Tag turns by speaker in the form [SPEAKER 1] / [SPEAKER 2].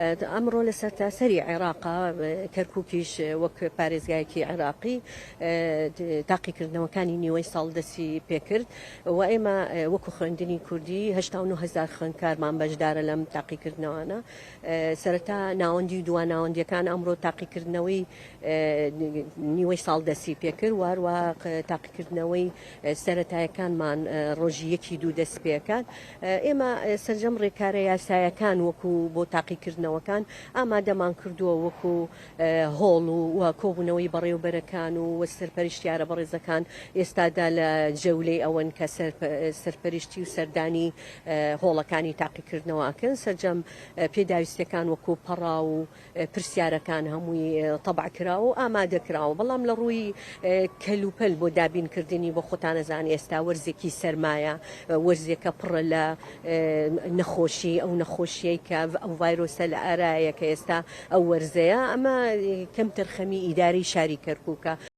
[SPEAKER 1] ئەمڕۆ لە سەرتاسەری عێراقا کەرکووکیش وەک پارێزگایەکی عێراقی تاقیکردنەوەکانی نیوەی ساڵ دەستی پێکرد و ئێمە وەکو خوێندنی کوردی 89,000 خوێندکارمان بەشدارە لەم تاقیکردنەوەانە. سەرەتا ناوەندی و دووە ناوەندیەکان ئەمڕۆ تاقیکردنەوەی نیوەی ساڵ دەستی پێکرد، واروە تاقیکردنەوەی سەرەتایەکانمان ڕۆژی یەکی دوو دەست پێکات. ئێمە سەرجەم ڕێکارە یاسایەکان وەکو بۆ تاقیکردنەوەکان ئامادەمان کردووە وەکو هۆڵ و کۆبوونەوەی بەڕێوەبەرەکان و سەرپەرشتیارە بەڕێزەکان ئێستادا لە جەولەی ئەوەن کە سەرپەرشتی و سەردانی هۆڵەکانی تاقیکردنەوەکەن. سەرجەم پێداویستەکان وەکو پەڕا و پرسیارەکان هەمووی تەبع کراوە و ئامادەکراوە، بەڵام لە ڕووی کەلوپەل بۆ دابینکردنی بۆ خۆتانەزانانی ئێستا وەرزێکی سەرمایە، وەرزێکە پڕە لە نەخۆشی ئەو نەخۆشیەی کە ئەو ڤایرۆسە لە ئارایە کە ئێستا ئەو وەرزەیە. ئەمە کەم تەرخەمی ئیداری شاری کەرکووکە